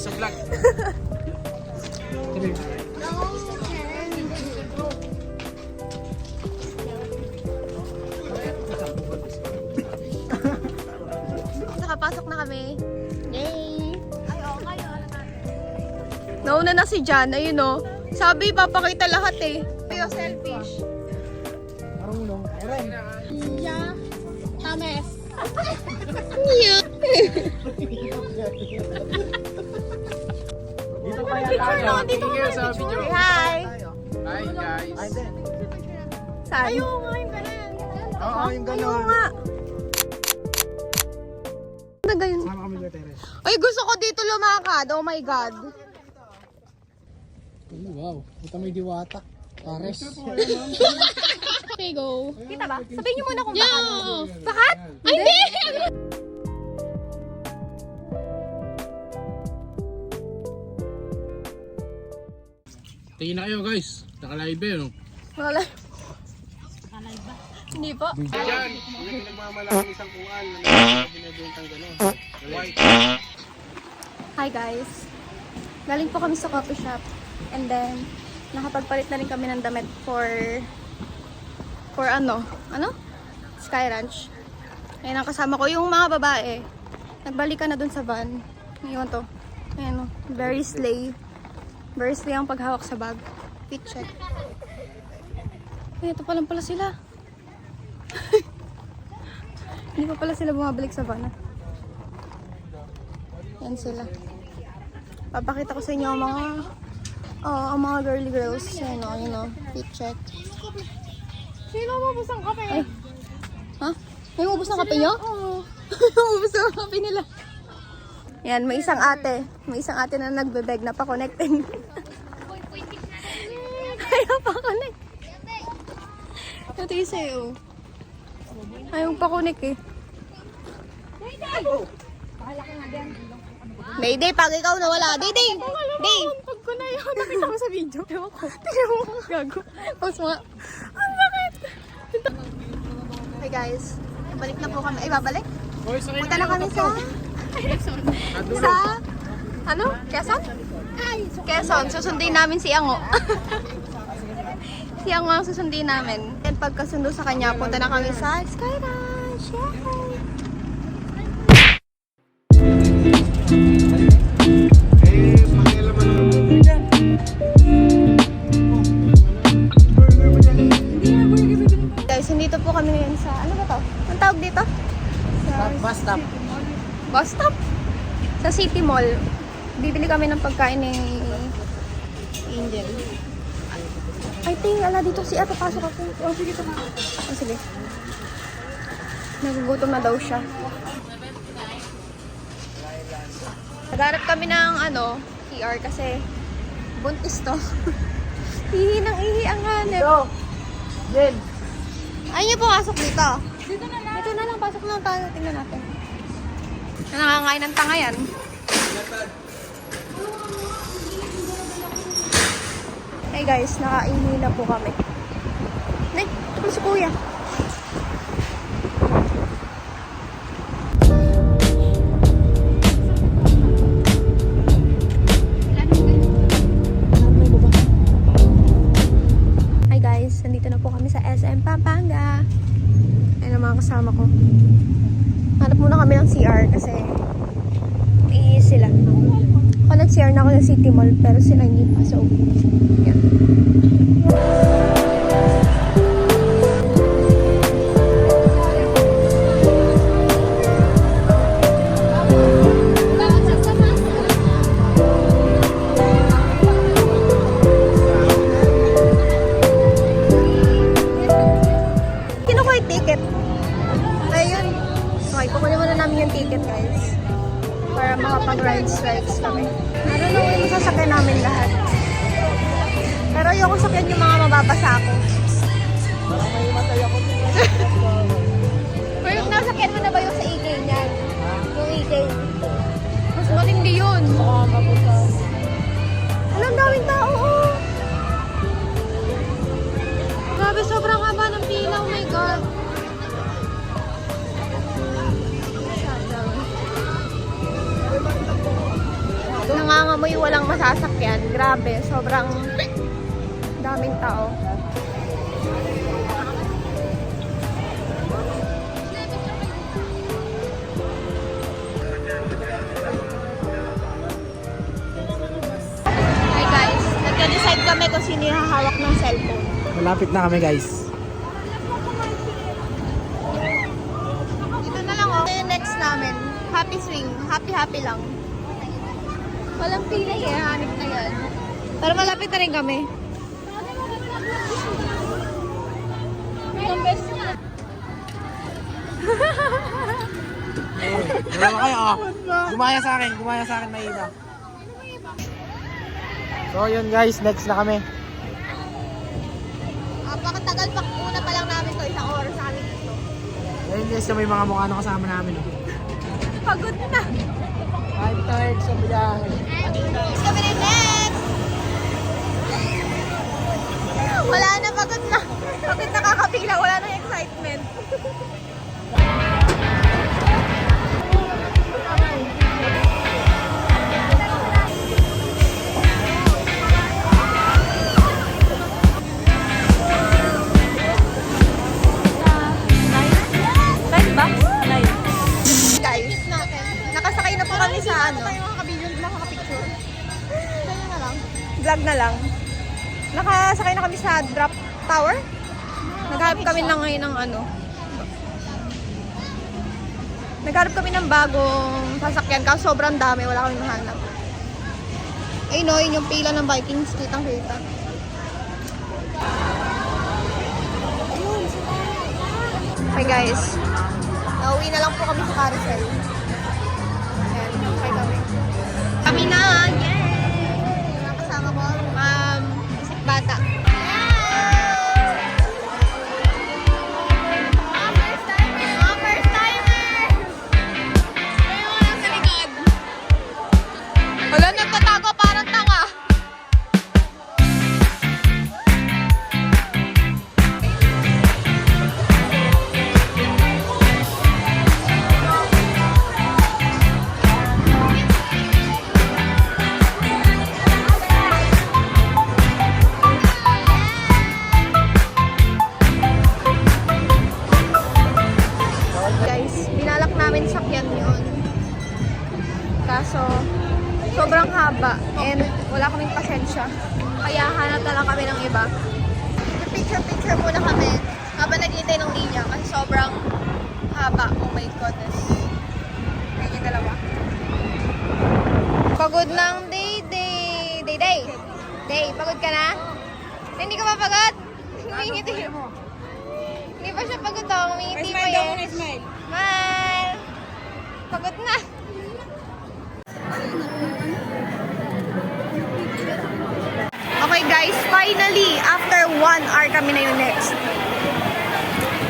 sa vlog. Nakapasok na kami. Yay! Ay, oo, kayo. Nauna na si Jan, ayun o. Sabi, papakita lahat eh. Pero selfish. Yeah. Tames. Yeah. Dito pa yan Dito tayo. Sa video. Hi! Hi guys. Saan? Ayaw nga yung ganun. Oo, yung Ayaw gano'n. nga. Ano ganyan? Sama kami dito, Teres. Ay, gusto ko dito lumakad. Oh my God. Wow, ito may diwata. Pares. Okay, go. Kita ba? Sabihin niyo muna kung bakat. Bakat? Ay, hindi! Tingin na kayo guys. Naka-live eh, no? Wala. Hindi po. Diyan, may pinagmamalaki isang kungal na binibentang gano'n. White. Hi guys. Galing po kami sa coffee shop. And then, nakapagpalit na rin kami ng damit for ano? Ano? Sky Ranch. Ayan ang kasama ko. Yung mga babae, nagbalikan na dun sa van. Ngayon to. Ayan o. Very slay. Very slay ang paghawak sa bag. Fit check. Ay, ito pa lang pala sila. Hindi pa pala sila bumabalik sa van. Yan sila. Papakita ko sa inyo ang mga girly girls. Yan o, yun o. Fit check. Sino mabos ang kape? Ay. Ha? May ubos ng kape nyo? Oo. Ubos ng kape nila. Yan, may isang ate. May isang ate na nagbe-beg na pa-connecting. Ayaw pa-connect. Ito yung sa'yo. Ayaw pa-connect eh. Mayday, pag ikaw nawala. Day! Pag ko na yun, nakita ko sa video. Ewan ko. Tingnan mo. Gago. Pause mo nga. Ang bakit? Hey guys, balik na po kami. Ay, babalik? Hoy, sakay Punta na kami sa ano? Quezon? Quezon. Susundin namin si Ango. Si Ango ang susundin namin. And pagkasundo sa kanya, punta na kami sa Sky Ranch. Yay! Guys, nandito po kami ngayon sa, ano ba to? Ang tawag dito? Bus stop. Bus stop? Sa City Mall. Bibili kami ng pagkain ni Angel. I think, ala dito si Ate, pasok ako. Oh, sige ito. Oh, sige. Nagugutom na daw siya. Nagharap kami ng ano, CR kasi buntis to. Ihi ng ihi ang hanep. Jen. Ay niyo pumasok dito. Dito na lang, pasok na tayo. Tingnan natin. Nangangain ng tanga yan. Hey guys, nakaihi na po kami. Nay, ano si kuya? Hi guys, nandito na po kami sa SM Pampanga. Ayun ang mga kasama ko. Hanap muna kami ng CR kasi iihi sila. Ako nag-CR na ako ng City Mall pero sila hindi pa. So, yan. Kinukuha yung ticket. Ayun. Okay, kukunin muna namin yung ticket guys. Para makapag-rides kami. Meron na yung sasakyan namin lahat. Pero ayoko sakyan yung mga mababasa ako. Parang may matay ako. Pero yung nasakyan mo na ba yung sa EK niyan? Yung EK. Mas matindi yun. Alam, daming tao. Oh. Grabe, sobrang haba ng pila. Oh my God. nangangamoy walang masasakyan. Grabe, sobrang daming tao. Hi guys, nagka-decide kami kung sino yung hahawak ng cellphone. Malapit na kami guys. Dito na lang oh. Ito yung next namin. Happy swing. Happy lang. Walang pila eh. Hanip na yan. Pero malapit na rin kami. Dalawa kayo oh. Gumaya sa akin may iba. So yun guys, next na kami. Napakatagal pa. Una pa lang namin to. Isang oras sa amin dito. Ayun guys, may mga mukha na kasama namin oh. Pagod na. 5 times sa biyahe. Next kami rin next. Wala na, pagod na. Bakit nakakapila? Wala nang excitement. Guys, nakasakay na po kami sa ano. Vlog na lang. Nakasakay na kami sa drop tower. Naghanap kami ng ngayon ng ano. Naghanap kami ng bagong sasakyan kasi sobrang dami. Wala kami mahanap. Ayun o, yun yung pila ng Vikings. Kitang-kita. Hi guys. Nauwi na lang po kami sa carousel. Ayan, okay kami. Kami na! Yay! Mga kasama ko, isip bata. First timer! Ayun mo lang sa likod. Wala, nagtatago parang tanga. Guys, binalak namin sakyan yun. Kaso, sobrang haba and wala kaming pasensya. Kaya hanap na lang kami ng iba. Picture muna kami habang naghihintay ng linya kasi sobrang haba. Oh my goodness. Ayun yung dalawa. Pagod ng day. Pagod ka na? Hindi ka pa pagod? Humingiti. Hindi pa siya pagod to. Humingiti pa yan. Smile! Pagod na. Okay guys, finally, after 1 hour kami na yung next.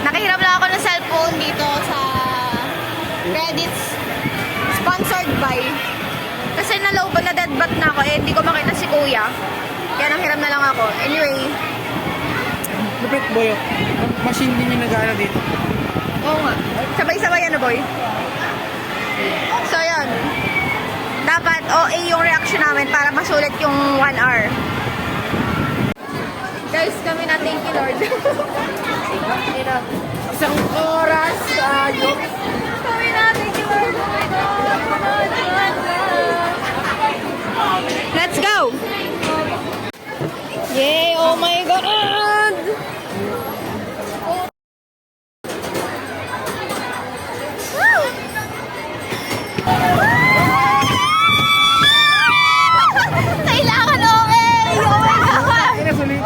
Nakahiram lang ako ng cellphone dito sa credits. Sponsored by. Kasi naloban na deadbat na ako eh, hindi ko makita si kuya. Kaya nanghiram na lang ako. Anyway. Lupit boy, machine din yung nag-aara dito. Oo nga. Sabay-sabay yan na boy. So yun. Dapat OA yung reaction namin para masulit yung 1 hour. Guys, kami na thank you Lord. Isang oras tayo. Kami na thank you Lord. Oh my God. Let's go! Yay! Oh my God! Kailangan okay! Oh my God! Sulitin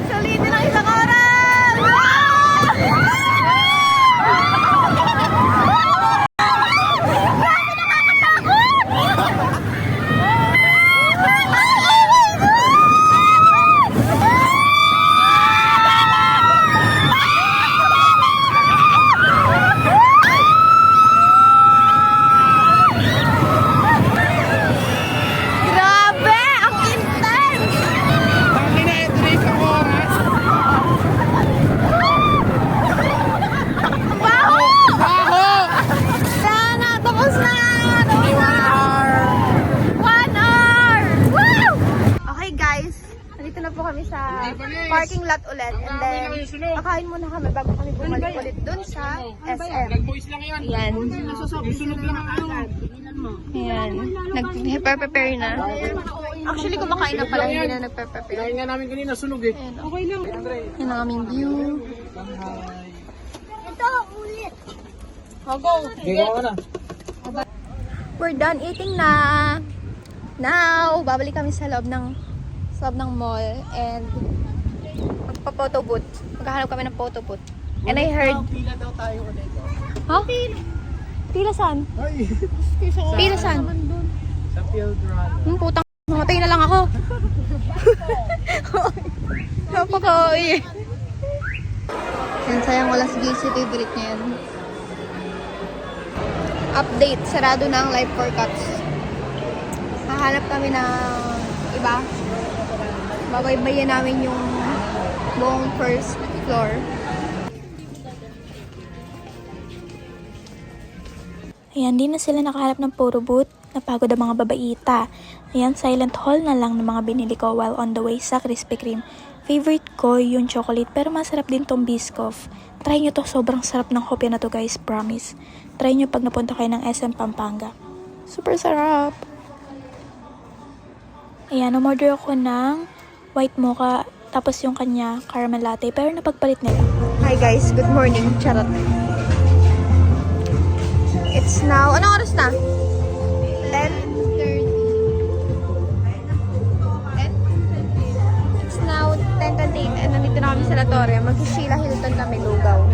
Sulitin na isang oras. ang isang oras! Grabe, nakakatakot! parking lot ulit. And then, kakain muna kami bago kami bumalik ulit dun sa SM. Nag-voice lang yan. Yan. Yung sunog lang ang ano. Ayan. Nag-prepare na. Actually, kumakain na pala. Hindi na nagpe-prepare. Kinain nga namin kanina, sunog eh. Okay lang. Yan ang aming view. Gigawa ka na. We're done eating na. Now, babalik kami sa loob ng mall and magpa-photo booth. Maghahanap kami ng photo booth. And I heard... Pila daw tayo ulit. Ha? Pila saan? Ay! Pila saan? Sa field run. Putang, mamatay na lang ako. Napaka-uwi. Yan, sayang wala si JC, favorite niya yan. Update, sarado na ang live for cuts. Hahanap kami ng iba. Babaybayan namin yung buong first floor. Ayan, di na sila nakahanap ng photo booth. Napagod ang mga babaita. Ayan, silent haul na lang ng mga binili ko while on the way sa Krispy Kreme. Favorite ko yung chocolate pero masarap din tong Biscoff. Try nyo to, sobrang sarap ng hopya na to guys, promise. Try nyo pag napunta kayo ng SM Pampanga. Super sarap! Ayan, umorder ako ng white mocha tapos yung kanya caramel latte pero napagpalit nila. Hi guys, good morning. Charot. It's now, anong oras na? 10:30. It's now 10:28 and nandito na kami sa La Torre. Mag-Sheila Hilton kami, lugaw.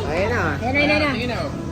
Ayun na. Ayun na.